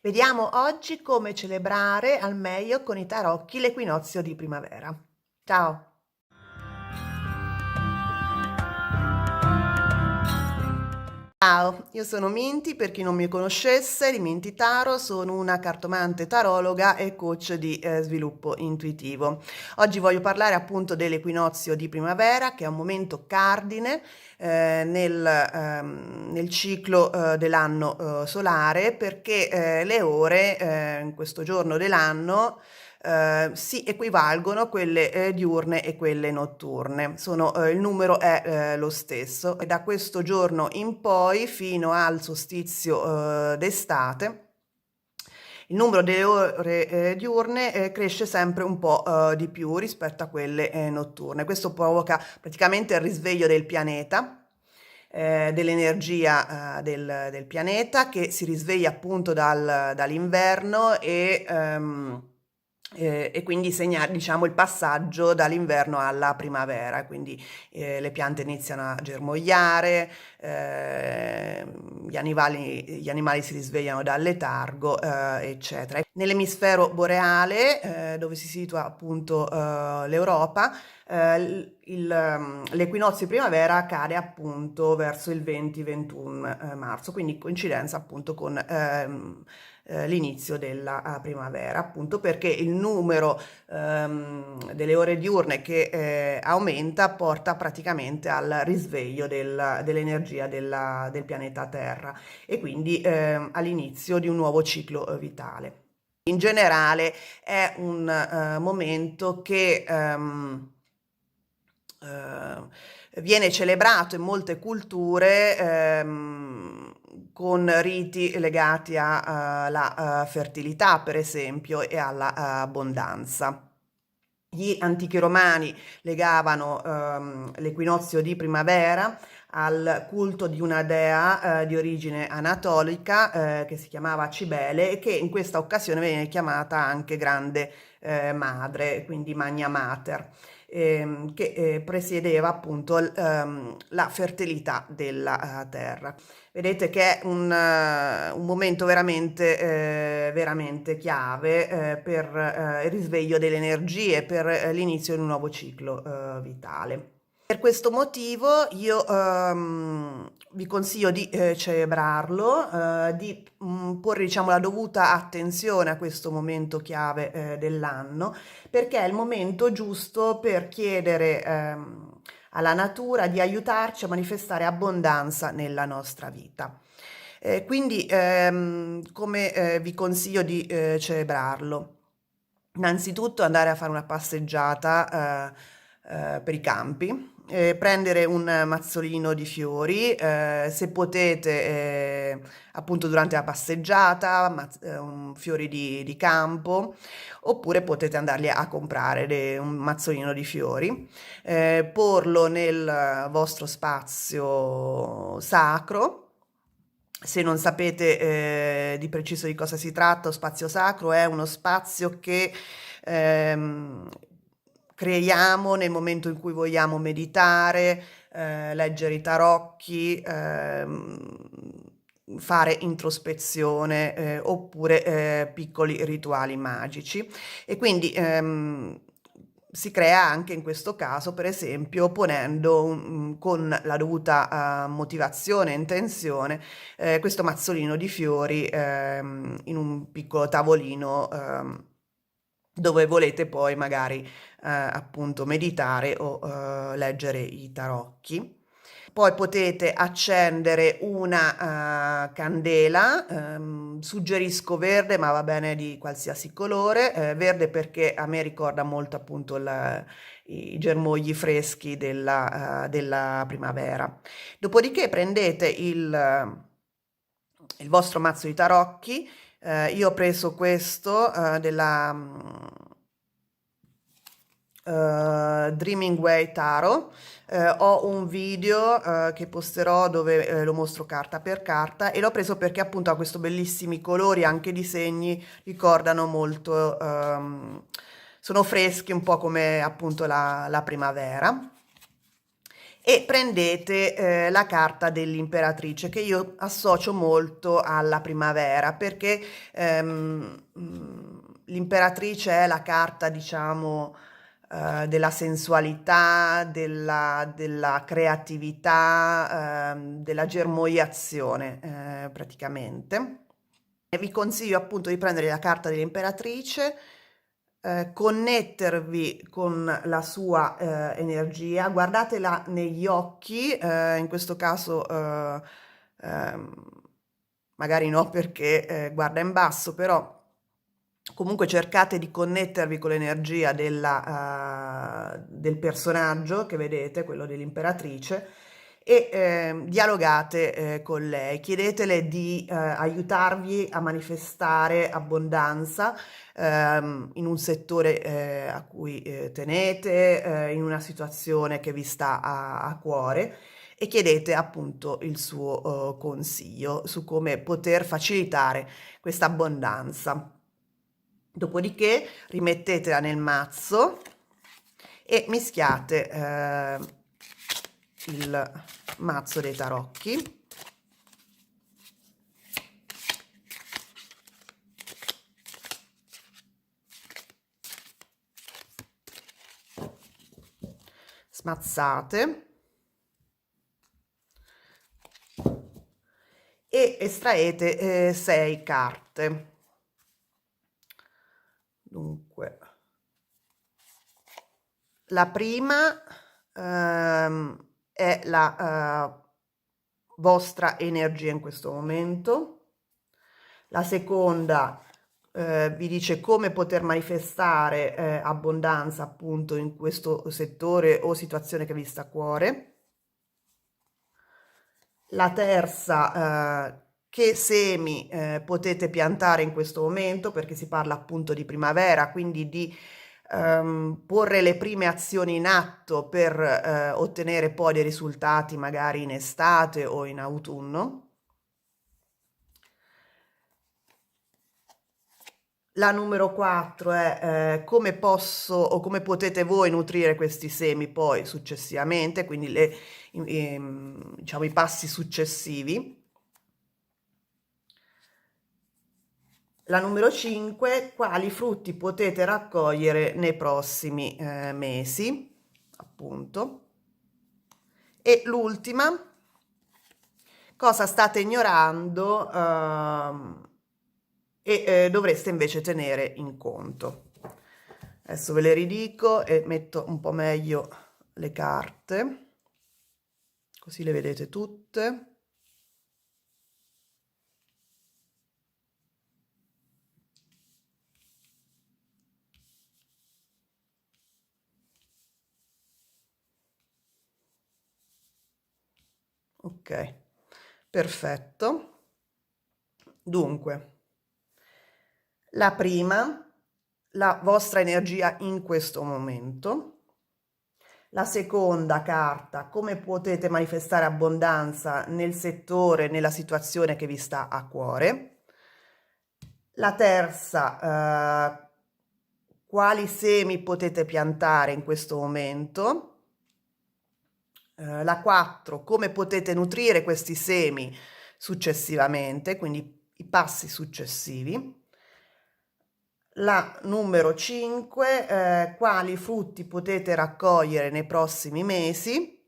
Vediamo oggi come celebrare al meglio con i tarocchi l'equinozio di primavera. Ciao! Ciao, io sono Minty, per chi non mi conoscesse, di Minty Taro, sono una cartomante tarologa e coach di sviluppo intuitivo. Oggi voglio parlare appunto dell'equinozio di primavera, che è un momento cardine nel ciclo dell'anno solare, perché le ore in questo giorno dell'anno si equivalgono quelle diurne e quelle notturne. Il numero è lo stesso e da questo giorno in poi fino al solstizio d'estate il numero delle ore diurne cresce sempre un po' di più rispetto a quelle notturne. Questo provoca praticamente il risveglio del pianeta, dell'energia del pianeta che si risveglia appunto dall'inverno e quindi segna, diciamo, il passaggio dall'inverno alla primavera, quindi le piante iniziano a germogliare, gli animali si risvegliano dal letargo, eccetera. Nell'emisfero boreale, dove si situa appunto l'Europa, l'equinozio di primavera cade appunto verso il 20-21 marzo, quindi coincidenza appunto con l'inizio della primavera, appunto perché il numero delle ore diurne che aumenta porta praticamente al risveglio dell'energia del pianeta Terra e quindi all'inizio di un nuovo ciclo vitale. In generale è un momento che viene celebrato in molte culture con riti legati alla fertilità, per esempio, e alla abbondanza. Gli antichi romani legavano l'equinozio di primavera al culto di una dea di origine anatolica che si chiamava Cibele e che in questa occasione viene chiamata anche Grande Madre, quindi Magna Mater, che presiedeva appunto la fertilità della terra. Vedete che è un momento veramente chiave per il risveglio delle energie, per l'inizio di un nuovo ciclo vitale. Per questo motivo io vi consiglio di celebrarlo, di porre diciamo, la dovuta attenzione a questo momento chiave dell'anno, perché è il momento giusto per chiedere alla natura di aiutarci a manifestare abbondanza nella nostra vita. Quindi come vi consiglio di celebrarlo? Innanzitutto andare a fare una passeggiata per i campi, prendere un mazzolino di fiori, se potete appunto durante la passeggiata, fiori di campo, oppure potete andarli a comprare un mazzolino di fiori, porlo nel vostro spazio sacro. Se non sapete di preciso di cosa si tratta, lo spazio sacro è uno spazio che ehm, creiamo nel momento in cui vogliamo meditare, leggere i tarocchi, fare introspezione oppure piccoli rituali magici. E quindi si crea anche in questo caso, per esempio, ponendo con la dovuta motivazione e intenzione questo mazzolino di fiori in un piccolo tavolino dove volete poi magari appunto meditare o leggere i tarocchi. Poi potete accendere una candela, suggerisco verde, ma va bene di qualsiasi colore, verde perché a me ricorda molto appunto i germogli freschi della primavera. Dopodiché prendete il vostro mazzo di tarocchi, io ho preso questo della Dreaming Way Tarot. Ho un video che posterò dove lo mostro carta per carta e l'ho preso perché appunto ha questi bellissimi colori, anche i disegni ricordano molto, sono freschi un po' come appunto la primavera. e prendete la carta dell'imperatrice, che io associo molto alla primavera, perché l'imperatrice è la carta, diciamo, della sensualità, della creatività, della germogliazione, praticamente. E vi consiglio appunto di prendere la carta dell'imperatrice, connettervi con la sua energia, guardatela negli occhi, in questo caso ehm, magari no perché guarda in basso, però comunque cercate di connettervi con l'energia del personaggio che vedete, quello dell'imperatrice, e dialogate con lei, chiedetele di aiutarvi a manifestare abbondanza in un settore a cui tenete, in una situazione che vi sta a cuore, e chiedete appunto il suo consiglio su come poter facilitare questa abbondanza. Dopodiché rimettetela nel mazzo e mischiate il mazzo dei tarocchi. Smazzate e estraete 6 carte. Dunque, la prima è la vostra energia in questo momento. La seconda vi dice come poter manifestare abbondanza appunto in questo settore o situazione che vi sta a cuore. La terza, che semi potete piantare in questo momento, perché si parla appunto di primavera, quindi di porre le prime azioni in atto per ottenere poi dei risultati magari in estate o in autunno. La numero 4 è come posso o come potete voi nutrire questi semi poi successivamente, quindi diciamo, i passi successivi. La numero 5, quali frutti potete raccogliere nei prossimi mesi, appunto. E l'ultima, cosa state ignorando e dovreste invece tenere in conto. Adesso ve le ridico e metto un po' meglio le carte, così le vedete tutte. Ok, perfetto. Dunque, la prima, la vostra energia in questo momento. La seconda carta, come potete manifestare abbondanza nel settore, nella situazione che vi sta a cuore. La terza, quali semi potete piantare in questo momento. La 4, come potete nutrire questi semi successivamente, quindi i passi successivi. La numero 5, quali frutti potete raccogliere nei prossimi mesi,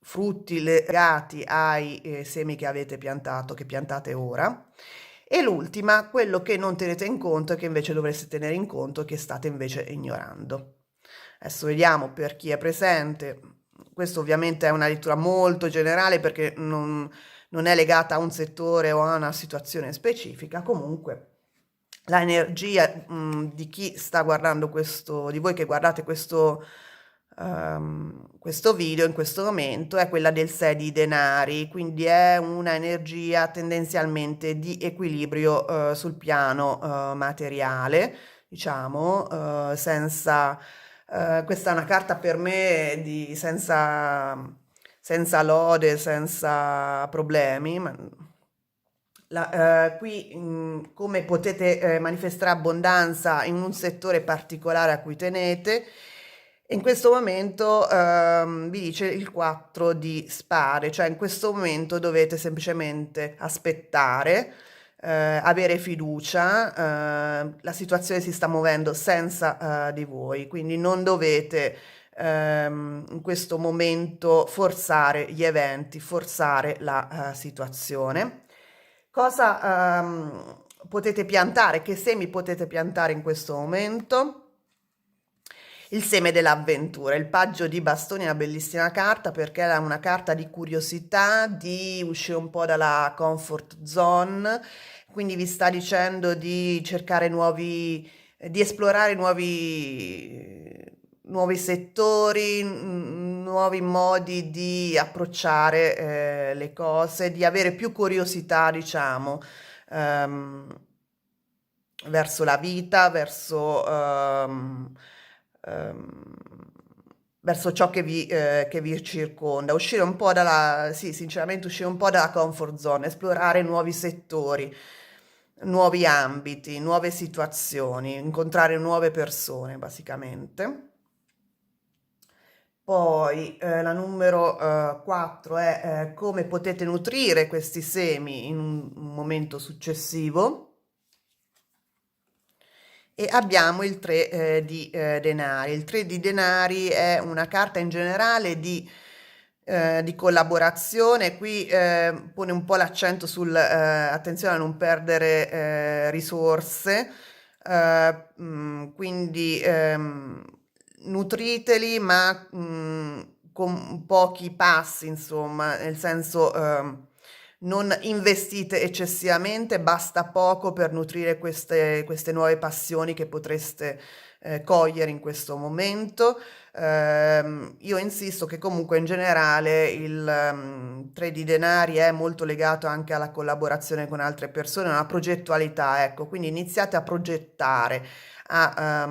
frutti legati ai semi che avete piantato, che piantate ora. E l'ultima, quello che non tenete in conto e che invece dovreste tenere in conto, che state invece ignorando. Adesso vediamo per chi è presente. Questo ovviamente è una lettura molto generale perché non è legata a un settore o a una situazione specifica. Comunque la energia di chi sta guardando questo, di voi che guardate questo video in questo momento è quella del 6 di denari, quindi è una energia tendenzialmente di equilibrio sul piano materiale, diciamo, senza questa è una carta per me senza lode, senza problemi. Qui come potete manifestare abbondanza in un settore particolare a cui tenete, In questo momento vi dice il 4 di spade, cioè in questo momento dovete semplicemente aspettare, avere fiducia, la situazione si sta muovendo senza di voi, quindi non dovete in questo momento forzare gli eventi, forzare la situazione. Cosa potete piantare? Che semi potete piantare in questo momento? Il seme dell'avventura, il paggio di bastoni è una bellissima carta perché è una carta di curiosità, di uscire un po' dalla comfort zone, quindi vi sta dicendo di cercare di esplorare nuovi settori, nuovi modi di approcciare le cose, di avere più curiosità, diciamo, ehm, verso la vita, ehm, verso ciò che vi circonda, uscire un po' sì, sinceramente uscire un po' dalla comfort zone, esplorare nuovi settori, nuovi ambiti, nuove situazioni, incontrare nuove persone, basicamente. Poi la numero 4 è come potete nutrire questi semi in un momento successivo. E abbiamo il 3 di denari. Il 3 di denari è una carta in generale di collaborazione. Qui pone un po' l'accento sul attenzione a non perdere risorse, quindi nutriteli, ma con pochi passi, insomma, nel senso non investite eccessivamente, basta poco per nutrire queste nuove passioni che potreste cogliere in questo momento. Io insisto che comunque in generale il 3 di denari è molto legato anche alla collaborazione con altre persone, una progettualità, ecco, quindi iniziate a progettare, a,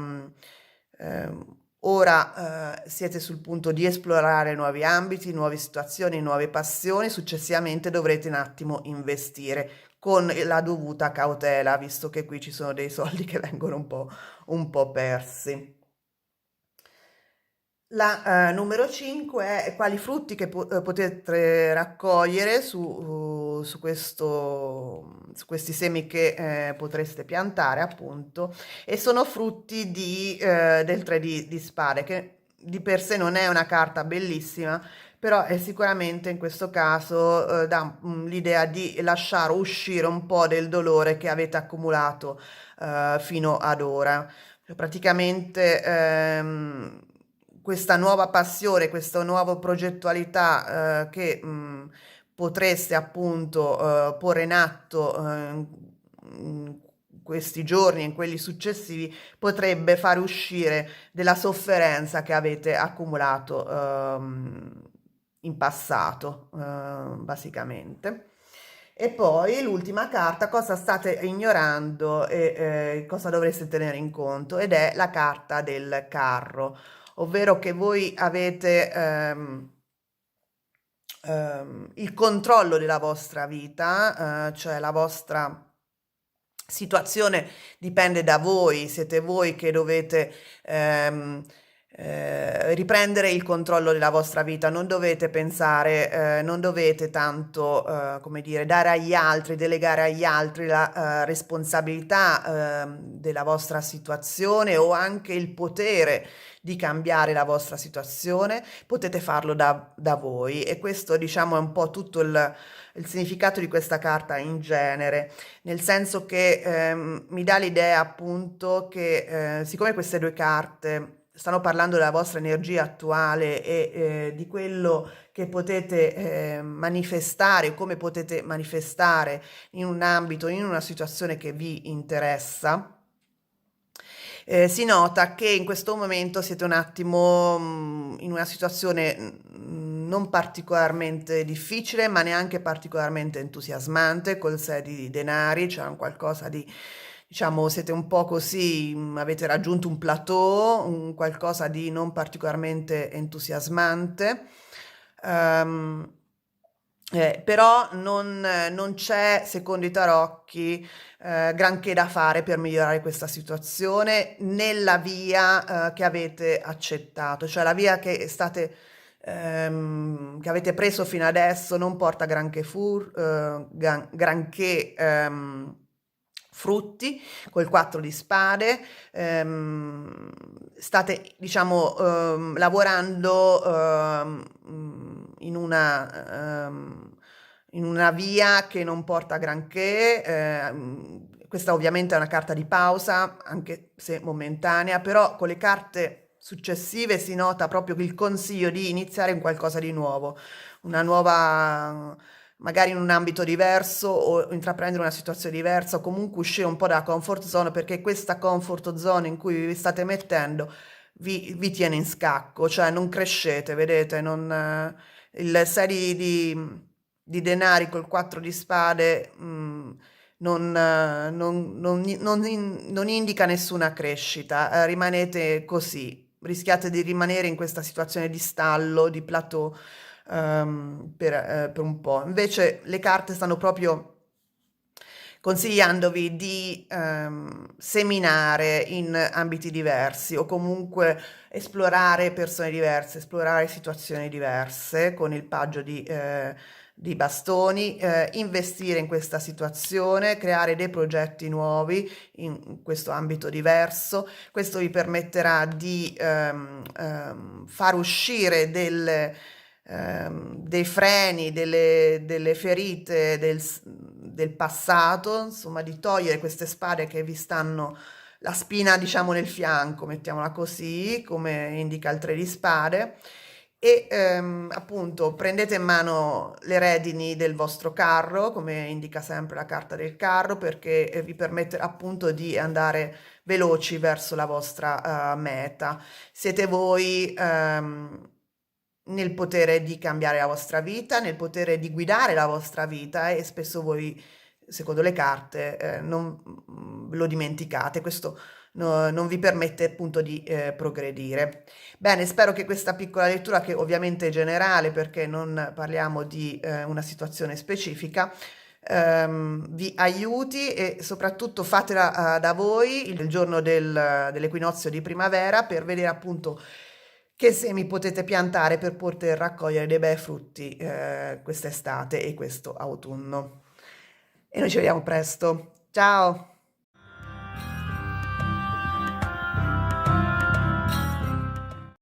ora siete sul punto di esplorare nuovi ambiti, nuove situazioni, nuove passioni, successivamente dovrete un attimo investire con la dovuta cautela, visto che qui ci sono dei soldi che vengono un po' persi. La numero 5 è quali frutti che potete raccogliere su questi semi che potreste piantare, appunto, e sono frutti del 3 di spade, che di per sé non è una carta bellissima, però è sicuramente in questo caso dà l'idea di lasciare uscire un po' del dolore che avete accumulato fino ad ora. Cioè, praticamente questa nuova passione, questa nuova progettualità che potreste appunto porre in atto in questi giorni e in quelli successivi potrebbe far uscire della sofferenza che avete accumulato in passato, basicamente. E poi l'ultima carta, cosa state ignorando e cosa dovreste tenere in conto, ed è la carta del carro, ovvero che voi avete il controllo della vostra vita, cioè la vostra situazione dipende da voi, siete voi che dovete riprendere il controllo della vostra vita, non dovete pensare, non dovete tanto, come dire, dare agli altri, delegare agli altri la responsabilità della vostra situazione o anche il potere di cambiare la vostra situazione, potete farlo da voi e questo diciamo è un po' tutto il significato di questa carta in genere, nel senso che mi dà l'idea appunto che siccome queste due carte stanno parlando della vostra energia attuale e di quello che potete manifestare o come potete manifestare in un ambito, in una situazione che vi interessa, si nota che in questo momento siete un attimo in una situazione non particolarmente difficile, ma neanche particolarmente entusiasmante, col 6 di denari, c'è un qualcosa di, diciamo, siete un po' così, avete raggiunto un plateau, un qualcosa di non particolarmente entusiasmante. Ehm, Però non c'è, secondo i tarocchi, granché da fare per migliorare questa situazione nella via, che avete accettato, cioè la via che avete preso fino adesso non porta granché frutti col 4 di spade. State, diciamo, lavorando in una via che non porta granché. Questa ovviamente è una carta di pausa, anche se momentanea, però con le carte successive si nota proprio il consiglio di iniziare in qualcosa di nuovo, una nuova, magari in un ambito diverso o intraprendere una situazione diversa o comunque uscire un po' dalla comfort zone, perché questa comfort zone in cui vi state mettendo vi tiene in scacco, cioè non crescete, vedete, il 6 di denari col 4 di spade non indica nessuna crescita, rimanete così, rischiate di rimanere in questa situazione di stallo, di plateau per un po'. Invece le carte stanno proprio consigliandovi di seminare in ambiti diversi o comunque esplorare persone diverse, esplorare situazioni diverse con il paggio di bastoni, investire in questa situazione, creare dei progetti nuovi in questo ambito diverso. Questo vi permetterà di far uscire dei freni, delle ferite del passato, insomma, di togliere queste spade che vi stanno, la spina, diciamo, nel fianco, mettiamola così, come indica il 3 di spade, e appunto prendete in mano le redini del vostro carro, come indica sempre la carta del carro, perché vi permette appunto di andare veloci verso la vostra meta. Siete voi nel potere di cambiare la vostra vita, nel potere di guidare la vostra vita e spesso voi, secondo le carte, non lo dimenticate. Questo non vi permette appunto di progredire. Bene, spero che questa piccola lettura, che ovviamente è generale perché non parliamo di una situazione specifica, vi aiuti e soprattutto fatela da voi il giorno dell'equinozio di primavera per vedere appunto che semi potete piantare per poter raccogliere dei bei frutti quest'estate e questo autunno. E noi ci vediamo presto. Ciao!